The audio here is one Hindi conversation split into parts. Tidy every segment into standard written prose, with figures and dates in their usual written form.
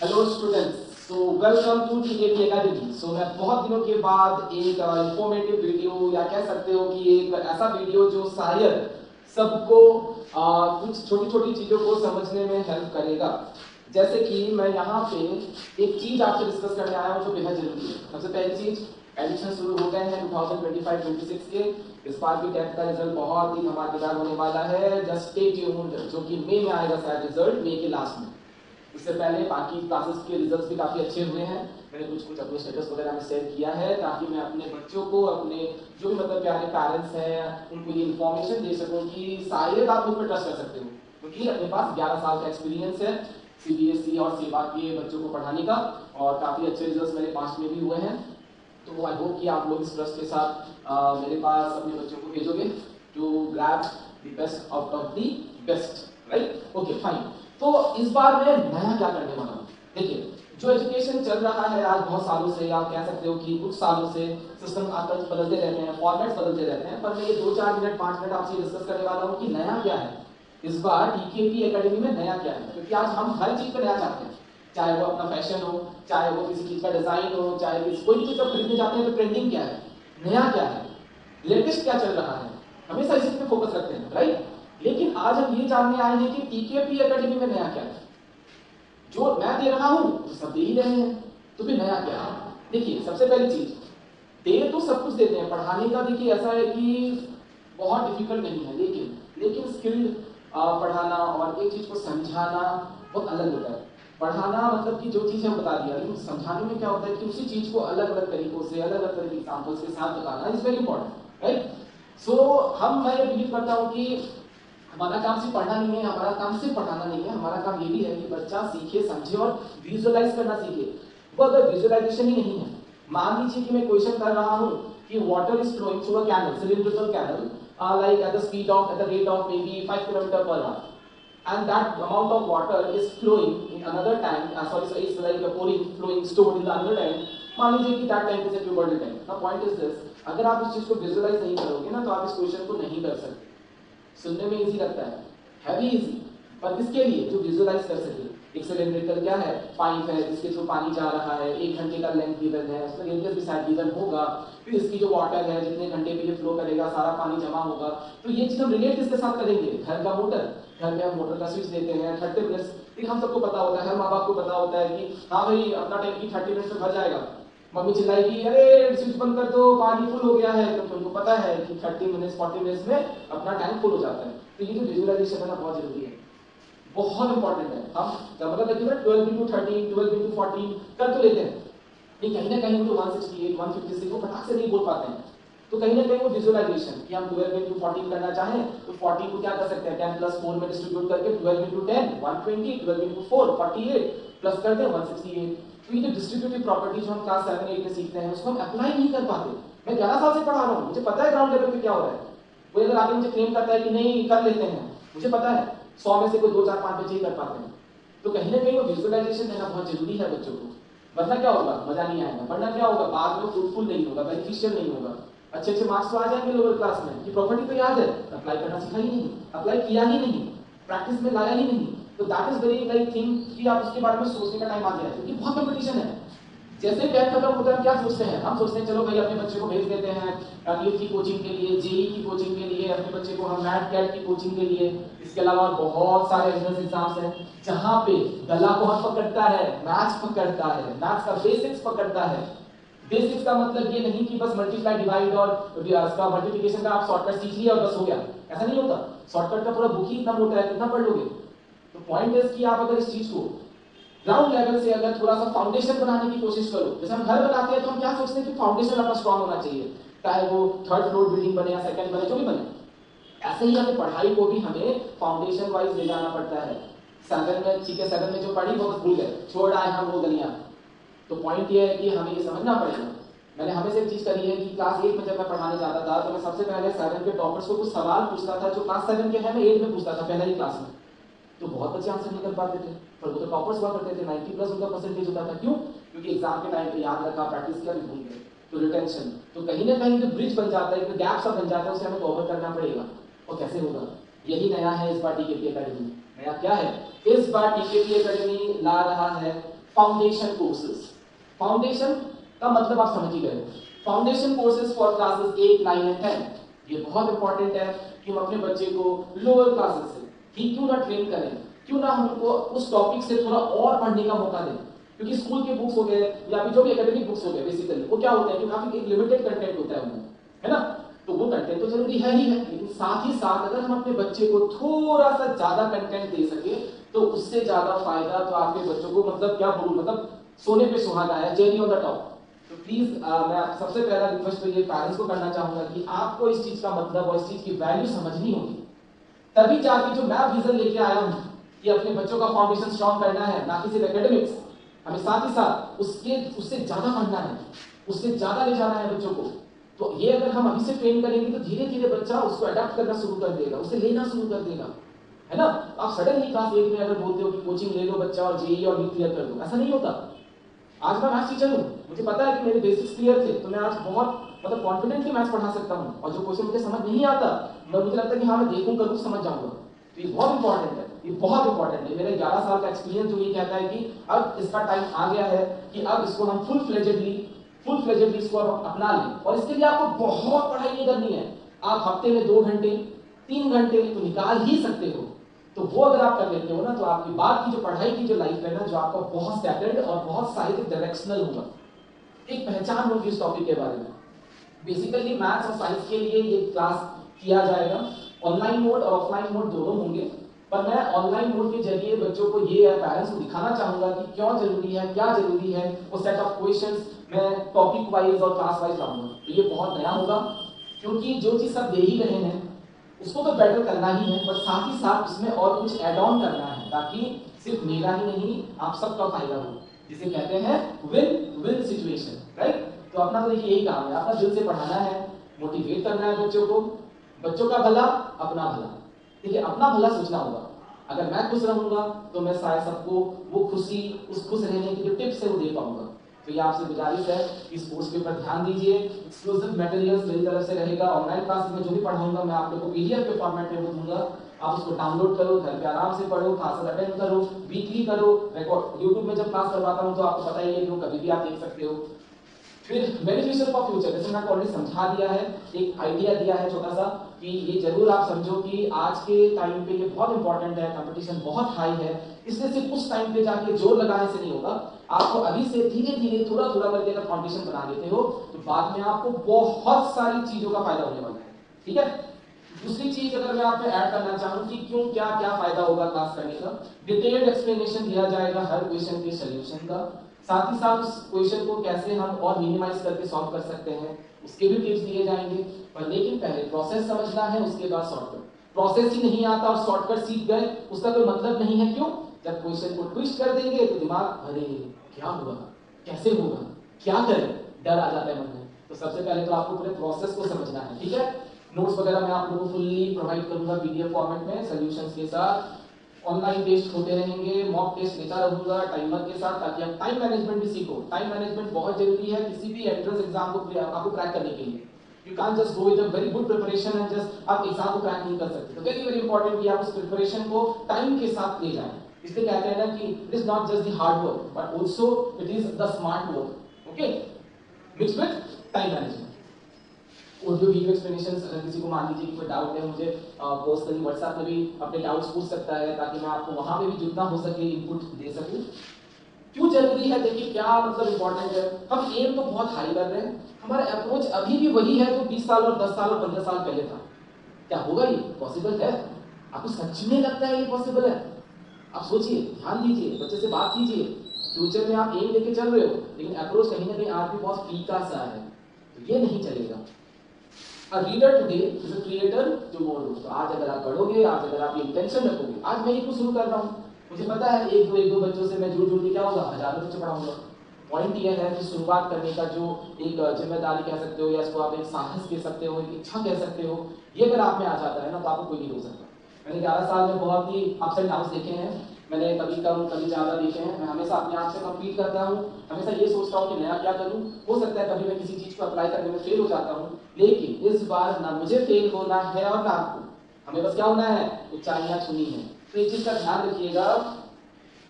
Hello students, so welcome to TKP academy. So मैं बहुत दिनों के बाद एक इंफॉर्मेटिव वीडियो या कह सकते हो कि एक ऐसा वीडियो जो शायद सबको कुछ छोटी छोटी चीज़ों को समझने में हेल्प करेगा। जैसे कि मैं यहाँ पे एक चीज़ आपसे डिस्कस करने आया हूँ जो बेहद जरूरी है। सबसे पहली चीज़, एडमिशन शुरू हो गए हैं 2025-26 के। इस बार भी टेंथ का रिजल्ट बहुत ही धमाकेदार होने वाला है। जस्ट स्टे ट्यून्ड, जो कि मई में आएगा शायद रिजल्ट, मई के लास्ट में। इससे पहले बाकी क्लासेस के रिजल्ट्स भी काफी अच्छे हुए हैं। मैंने कुछ अपने स्टेटस वगैरह में शेयर किया है ताकि मैं अपने बच्चों को, अपने जो भी मतलब प्यारे पेरेंट्स हैं, उनको ये इन्फॉर्मेशन दे सकूं कि शायद आप मुझ पर ट्रस्ट कर सकते हो, क्योंकि अपने पास 11 साल का एक्सपीरियंस है सीबीएसई और सेवा के बच्चों को पढ़ाने का, और काफी अच्छे रिजल्ट मेरे पास में भी हुए हैं। तो आई होप कि आप लोग इस ट्रस्ट के साथ मेरे पास अपने बच्चों को भेजोगे to grab the best out of the best, right? Okay fine. तो इस बार मैं नया क्या करने वाला हूँ। देखिए, जो एजुकेशन चल रहा है आज बहुत सालों से, आप कह सकते हो कि कुछ सालों से सिस्टम आकर बदलते रहते हैं, फॉर्मेट्स बदलते रहते हैं, पर मैं ये 2-4 मिनट 5 मिनट आपसे डिस्कस करने वाला हूँ कि नया क्या है इस बार टीकेपी एकेडमी में, नया क्या है। क्योंकि आज हम हर चीज पर नया चाहते हैं, चाहे वो अपना फैशन हो, चाहे वो किसी चीज का डिजाइन हो, चाहे कोई भी चीज आप खरीदने जाते हैं तो ट्रेंडिंग क्या है, नया क्या है, लेटेस्ट क्या चल रहा है, हमेशा इसी पे फोकस रखते हैं, राइट? लेकिन आज हम ये जानने आए हैं कि टीकेपी एकेडमी में नया क्या है। जो मैं दे रहा हूं तो सब दे ही रहे हैं, तो फिर नया क्या है? देखिए, सबसे पहली चीज, दे तो सब कुछ देते हैं पढ़ाने का। देखिए, ऐसा है कि बहुत डिफिकल्ट नहीं है, लेकिन स्किल्ड पढ़ाना और एक चीज को समझाना बहुत अलग होता है। पढ़ाना मतलब कि जो चीज है बता दिया, लेकिन समझाने में क्या होता है कि उसी चीज को अलग अलग तरीकों से, अलग अलग तरह के एग्जाम्पल्स के साथ बताना इज वेरी इंपॉर्टेंट, राइट? सो मैं ये बिलीव करता हूँ कि हमारा काम सिर्फ पढ़ना नहीं है, हमारा काम सिर्फ पढ़ाना नहीं है, हमारा काम ये भी है कि बच्चा सीखे, समझे और विजुअलाइज करना सीखे। वो अगर विजुअलाइजेशन ही नहीं है, मान लीजिए कि मैं क्वेश्चन कर रहा हूँ कि water is flowing through a canal, cylindrical canal, like at the rate of maybe 5 km per hour, and that amount of water is flowing in another tank, it's like flowing stored in the another tank. मान लीजिए कि that tank is a pubertal tank. The point is this, अगर आप इस चीज को विजुअलाइज नहीं करोगे ना, तो आप इस क्वेश्चन को नहीं कर सकते। सुनने में इजी लगता है, हैवी इजी, पर किसके लिए? जो विजुअलाइज कर सके। एक सिलिंड्रिकल क्या है, पाइप है जिसके थ्रू पानी जा रहा है, 1 घंटे का लेंथ गिवन है, उसमें रेडियस भी शायद गिवन होगा, फिर इसकी जो वाटर है जितने घंटे पे ये फ्लो करेगा, सारा पानी जमा होगा। तो ये चीज हम रिलेट किसके साथ करेंगे? घर का मोटर, घर में हम मोटर का स्विच देते हैं, 30 मिनट्स, हम सबको पता होता है, हर माँ बाप को पता होता है कि हाँ भाई अपना टैंकी 30 मिनट्स में भर जाएगा। मम्मी चिल्लाएगी, अरे स्विच बंद कर दो, पानी फुल हो गया है, तो उनको पता है कि 30 मिनट्स 40 मिनट्स में अपना टैंक फुल हो जाता है। तो ये जो विजुअलाइजेशन है ना, बहुत जरूरी है, बहुत इंपॉर्टेंट है। हम मतलब है कि 12 into 13, 12 into 14 कर तो लेते हैं, लेकिन कहीं ना कहीं तो 168, 156 को फटाक से नहीं बोल पाते हैं। तो कहीं ना कहीं वो विजुअलाइजेशन कि हम 12 into 14 करना चाहें तो 40 को क्या कर सकते हैं, 10 plus 4 में डिस्ट्रीब्यूट करके 12 into 10 120, 12 into 4 48 प्लस कर दें 168। तो ये जो डिस्ट्रीब्यूटिव प्रॉपर्टी जो हम क्लास 7 8 में सीखते हैं, उसको हम अप्लाई नहीं कर पाते। मैं 11 साल से पढ़ा रहा हूँ, मुझे पता है ग्राउंड लेवल पे क्या हो रहा है। कोई अगर आगे मुझे क्लेम करता है कि नहीं कर लेते हैं, मुझे पता है 100 में से कोई 2 4 5 बच्चे ही कर पाते हैं। तो कहीं ना कहीं वो विजुअलाइजेशन देना बहुत जरूरी है बच्चों को, वरना क्या होगा, मजा नहीं आएगा, वरना क्या होगा, बाद में फ्रूटफुल नहीं होगा, बेनिफिशियल नहीं होगा। अच्छे अच्छे मार्क्स तो आ जाएंगे लोअर क्लास में कि प्रॉपर्टी तो याद है, अप्लाई करना सीखा ही नहीं, अप्लाई किया ही नहीं, प्रैक्टिस में लाया ही नहीं। तो that is very like thing कि आप उसके बारे में सोचने का टाइम आ गया है, क्योंकि बहुत कंपटीशन है। जैसे टेंथ खत्म होता है, क्या सोचते हैं हम? सोचते हैं चलो भाई अपने बच्चे को भेज देते हैं नीट की कोचिंग के लिए, जेई की कोचिंग के लिए, अपने बच्चे को हम मैथ कैट की कोचिंग के लिए। इसके अलावा बहुत सारे एंट्रेंस एग्जाम्स हैं जहां पे गला कौन पकड़ता है, मैथ्स पकड़ता है, मैथ्स का बेसिक्स पकड़ता है। बेसिक्स का मतलब ये नहीं कि बस मल्टीप्लाई डिवाइड और इसका मल्टीप्लिकेशन का आप शॉर्टकट सीख लिया और बस हो गया, ऐसा नहीं होता। शॉर्टकट का पूरा बुक ही इतना मोटा है, कितना पढ़ लोगे? तो पॉइंट इज कि आप अगर इस चीज को ग्राउंड लेवल से अगर थोड़ा सा फाउंडेशन बनाने की कोशिश करो, जैसे हम घर बनाते हैं तो हम क्या सोचते हैं कि फाउंडेशन अपना स्ट्रांग होना चाहिए, चाहे वो 3rd फ्लोर बिल्डिंग बने या 2nd बने, जो भी बने। ऐसे ही हमें पढ़ाई को भी हमें फाउंडेशन वाइज ले जाना पड़ता है। 7 में, ठीक है, 7 में जो पढ़ी वो बस भूल गए, छोड़ आए हम वो दुनिया। तो पॉइंट ये है कि हमें ये समझना पड़ेगा। मैंने हमेशा एक चीज करी है कि क्लास 8 में जब मैं पढ़ाने जाता था तो मैं सबसे पहले 7 के टॉपर्स को कुछ सवाल पूछता था जो क्लास 7 के हैं, मैं 8 में पूछता था, पहला ही क्लास में। तो बहुत बच्चे आंसर नहीं कर पाते थे, पर वो तो टॉपर्स हुआ करते थे, 90 प्लस उनका परसेंटेज होता था। क्यों? क्योंकि एग्जाम के टाइम पे याद रखा, प्रैक्टिस किया, भी भूल गए। तो रिटेंशन, तो कहीं ना कहीं जो ब्रिज बन जाता है, जो गैप सा बन जाता है, उसे हमें कवर करना पड़ेगा। और कैसे होगा? यही नया है इस बार टीकेपी एकेडमी। नया क्या है? इस बार टीकेपी एकेडमी ला रहा है फाउंडेशन कोर्सेज। फाउंडेशन का मतलब आप समझ ही गए हो। Foundation courses for classes 8, 9 and 10, ये बहुत इंपॉर्टेंट है कि हम अपने बच्चे को लोअर क्लासेस से ही क्यों ना ट्रेन करें, क्यों ना हम उनको उस टॉपिक से थोड़ा और पढ़ने का मौका दें। क्योंकि स्कूल के बुक्स हो गए या फिर जो भी एकेडमिक बुक्स हो गए, बेसिकली वो क्या होते हैं कि काफी एक लिमिटेड कंटेंट होता है उनमें, है ना। तो वो कंटेंट तो जरूरी है ही है, लेकिन साथ ही साथ अगर हम अपने बच्चे को थोड़ा सा ज्यादा कंटेंट दे सके तो उससे ज्यादा फायदा तो आपके बच्चों को, मतलब क्या बोलूं, मतलब सोने पे सुहागा है, जेरी ऑन द टॉप। तो प्लीज मैं सबसे पहला रिक्वेस्ट तो ये पेरेंट्स को करना चाहूंगा कि आपको इस चीज का मतलब और इस चीज की वैल्यू समझनी होगी, तभी जाके जो मैं विजन लेके आया हूं कि अपने बच्चों का फाउंडेशन स्ट्रॉन्ग करना है, ना कि सिर्फ एकेडमिक्स, हमें साथ ही साथ उससे ज्यादा पढ़ना है, उससे ज्यादा ले जाना है बच्चों को। तो ये अगर हम अभी से ट्रेन करेंगे तो धीरे धीरे बच्चा उसको अडॉप्ट करना शुरू कर देगा, उसे लेना शुरू कर देगा, है ना। आप सडनली क्लास 8 में अगर बोलते हो कि कोचिंग ले लो बच्चा और जेईई और नीट क्लियर कर दो, ऐसा नहीं होता। आज मैं मैथ्स टीचर हूं, मुझे पता है कि मेरे बेसिक्स क्लियर थे, तो मैं आज बहुत मतलब कॉन्फिडेंटली मैथ्स पढ़ा सकता हूं, और जो क्वेश्चन मुझे समझ नहीं आता मुझे लगता है कि हाँ मैं देखूं करूं समझ जाऊंगा। तो ये बहुत इंपॉर्टेंट है, ये बहुत इंपॉर्टेंट है। मेरा 11 साल का एक्सपीरियंस जो ये कहता है कि अब इसका टाइम आ गया है कि अब इसको हम फुल फ्लेजेडली इसको अपना लें। और इसके लिए आपको बहुत पढ़ाई नहीं करनी है, आप हफ्ते में 2 घंटे 3 घंटे तो निकाल ही सकते हो। तो वो अगर आप कर लेते हो ना, तो आपकी बात की जो पढ़ाई की जो लाइफ है ना, जो आपका बहुत स्टैंडर्ड और बहुत साइंटिफिक डायरेक्शनल होगा, एक पहचान होगी इस टॉपिक के बारे में। बेसिकली मैथ्स और साइंस के लिए ये क्लास किया जाएगा, ऑनलाइन मोड और ऑफलाइन मोड दोनों होंगे। पर मैं ऑनलाइन मोड के जरिए बच्चों को ये पेरेंट्स को दिखाना चाहूंगा कि क्यों जरूरी है, क्या जरूरी है, वो सेट ऑफ क्वेश्चंस मैं टॉपिक वाइज और क्लास वाइज लाऊंगा। तो ये बहुत नया होगा, क्योंकि जो चीज सब दे ही रहे हैं उसको तो बेटर करना ही है, पर साथ ही साथ उसमें और कुछ एड ऑन करना है, ताकि सिर्फ मेरा ही नहीं आप सबका फायदा हो, जिसे कहते हैं विन विन सिचुएशन, राइट। तो अपना तो देखिए यही काम है, अपना दिल से पढ़ाना है, मोटिवेट करना है बच्चों को, बच्चों का भला अपना भला। देखिए अपना भला सोचना होगा, अगर मैं खुश रहूंगा तो मैं शायद सबको वो खुशी, उस खुश रहने की जो टिप्स है वो दे पाऊंगा। तो ये आपसे गुजारिश है कि स्पोर्ट्स के ऊपर ध्यान दीजिए। एक्सक्लूसिव मटेरियल्स मेरी तरफ से रहेगा, ऑनलाइन क्लासेस में जो भी पढ़ाऊंगा मैं आप लोगों को पीडीएफ के फॉर्मेट में वो दूंगा, आप उसको डाउनलोड करो, घर पे आराम से पढ़ो, क्लासेस अटेंड करो, वीकली करो, रिकॉर्ड यूट्यूब में जब क्लास करवाता हूँ तो आपको पता ही है कि वो कभी भी आप देख सकते हो। फिर बेनिफिशियल फॉर फ्यूचर, जैसे मैंने ऑलरेडी समझा दिया है, एक आइडिया दिया है छोटा सा, कि ये जरूर आप समझो कि आज के टाइम पे ये बहुत इंपॉर्टेंट है, कंपटीशन बहुत हाई है, इसलिए सिर्फ उस टाइम पे जाके जोर लगाने से नहीं होगा, आपको अभी से धीरे धीरे थोड़ा थोड़ा करके अगर फाउंडेशन बना देते हो तो बाद में आपको बहुत सारी चीजों का फायदा होने वाला है, ठीक है। दूसरी चीज अगर मैं आप में ऐड करना चाहूँ कि क्यों क्या क्या फायदा होगा क्लास करने का, डिटेल्ड एक्सप्लेनेशन दिया जाएगा हर क्वेश्चन के सोल्यूशन का, साथ ही साथ उस क्वेश्चन को कैसे हम और मिनिमाइज करके सॉल्व कर सकते हैं उसके भी टिप्स दिए जाएंगे। पर लेकिन पहले प्रोसेस समझना है, उसके बाद शॉर्टकट। प्रोसेस ही नहीं आता और शॉर्टकट सीख गए उसका कोई मतलब नहीं है। क्यों? जब क्वेश्चन को ट्विस्ट कर देंगे तो दिमाग, अरे क्या हुआ, कैसे होगा, क्या करें, डर आ जाता है मन में। तो सबसे पहले तो आपको पूरे प्रोसेस को समझना है, ठीक है। नोट्स वगैरह मैं आप लोगों को फुल्ली प्रोवाइड करूंगा पीडीएफ फॉर्मेट में सॉल्यूशंस के साथ। ऑनलाइन टेस्ट होते रहेंगे, मॉक टेस्ट लेता रहूंगा टाइमर के साथ, ताकि आप टाइम मैनेजमेंट भी सीखो। टाइम मैनेजमेंट बहुत जरूरी है किसी भी एंट्रेंस एग्जाम को आपको क्रैक करने के लिए। You can't just go with a very good preparation and just आप एग्जाम को क्रैक नहीं कर सकते। तो वेरी वेरी इंपॉर्टेंट कि आप उस प्रिपरेशन को टाइम के साथ ले जाएं। इसलिए कहते हैं ना कि it is not just the hard work but also it is the smart work, okay, mix with time management. Audio video explanation, अगर किसी को मान लीजिए कि कोई डाउट है, मुझे पर्सनली व्हाट्सएप में भी अपने डाउट्स पूछ सकता है, ताकि मैं आपको वहां पे भी जितना हो सके इनपुट दे सकूं। क्यों जरूरी है? देखिए क्या मतलब इंपॉर्टेंट है। हम एम तो बहुत हाई कर रहे हैं, हमारा अप्रोच अभी भी वही है जो 20 साल और 10 साल और 15 साल पहले था। क्या होगा? ये पॉसिबल है? आपको सच में लगता है ये पॉसिबल है? आप सोचिए, ध्यान दीजिए, बच्चे से बात कीजिए। फ्यूचर में आप एम लेके चल रहे हो, लेकिन अप्रोच कहीं ना कहीं आज भी बहुत फीका सा है, तो ये नहीं चलेगा। A reader today is a creator tomorrow। तो आज अगर आप पढ़ोगे, आज अगर आप ये इंटेंशन रखोगे, आज मैं ये शुरू कर रहा हूँ, मुझे पता है एक दो बच्चों से मैं जुड़ के क्या होगा, हजारों बच्चे पढ़ाऊंगा। पॉइंट ये है कि शुरुआत करने का जो एक जिम्मेदारी कह सकते हो, या इसको आप एक साहस कह सकते हो, एक इच्छा कह सकते हो, ये अगर आप में आ जाता है ना, तो आपको कोई नहीं रोक सकता। मैंने 11 साल में बहुत ही अप्स एंड डाउन्स देखे हैं, मैंने कभी कम कभी ज्यादा देखे हैं। मैं हमेशा अपने आप से कम्पीट करता हूँ, हमेशा ये सोचता हूँ कि नया क्या करूँ। हो सकता है कभी मैं किसी चीज को अप्लाई करने में फेल हो जाता हूँ, लेकिन इस बार ना मुझे फेल होना है और ना आपको। हमें बस क्या होना है, ऊंचाइयां छूनी है। तो इस चीज का ध्यान रखिएगा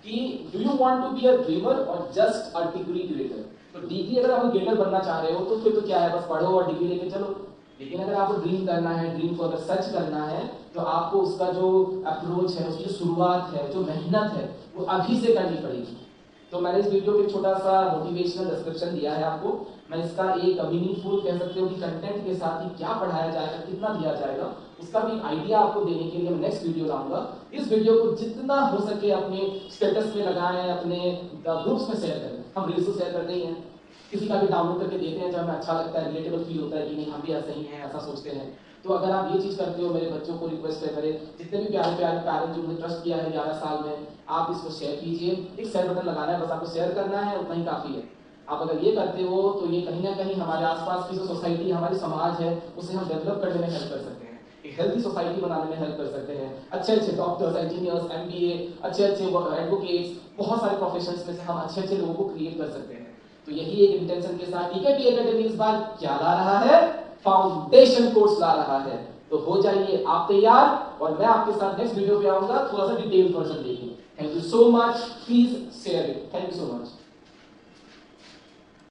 कि do you want to be a dreamer और जस्ट अ डिग्री गेटर। तो डिग्री अगर आप गेटर बनना चाह रहे हो तो फिर तो क्या है, बस पढ़ो और डिग्री लेके चलो। लेकिन अगर आपको ड्रीम करना है, ड्रीम को अगर सच करना है, तो आपको उसका जो अप्रोच है, उसकी जो शुरुआत है, जो मेहनत है, वो अभी से करनी पड़ेगी। तो मैंने इस वीडियो पे छोटा सा मोटिवेशनल डिस्क्रिप्शन दिया है आपको। मैं इसका एक मीनिंगफुल कह सकते हो कि कंटेंट के साथ ही क्या पढ़ाया जाएगा, कितना दिया जाएगा, उसका भी आइडिया आपको देने के लिए मैं नेक्स्ट वीडियो लाऊंगा। इस वीडियो को जितना हो सके अपने स्टेटस पे लगाएं, अपने ग्रुप्स में शेयर करें। हम रील्स शेयर करते ही हैं, किसी का भी डाउनलोड करके देते हैं, जब हमें अच्छा लगता है, रिलेटेबल फील होता है कि नहीं हम भी ऐसे ही हैं, ऐसा सोचते हैं। तो अगर आप ये चीज करते हो, मेरे बच्चों को रिक्वेस्ट है, मेरे जितने भी प्यारे प्यारे पेरेंट्स जो मुझे ट्रस्ट किया है 11 साल में, आप इसको शेयर कीजिए। एक शेयर बटन लगाना है, बस आपको शेयर करना है, उतना ही काफी है। आप अगर ये करते हो तो ये कहीं ना कहीं हमारे आसपास की जो सोसाइटी, हमारी समाज है, उसे हम डेवलप करने में हेल्प कर सकते हैं, एक हेल्थी सोसाइटी बनाने में हेल्प कर सकते हैं। अच्छे अच्छे डॉक्टर्स, इंजीनियर्स, MBA, अच्छे अच्छे एडवोकेट्स, बहुत सारे प्रोफेशंस में से हम अच्छे अच्छे लोगों को क्रिएट कर सकते हैं। तो यही एक इंटेंशन के साथ टीकेपी एकेडमी इस बार क्या ला रहा है, फाउंडेशन कोर्स ला रहा है। तो हो जाइए आप तैयार, और मैं आपके साथ नेक्स्ट वीडियो पे आऊंगा थोड़ा सा डिटेल वर्जन देखें। Thank you so much, please share it. Thank you so much.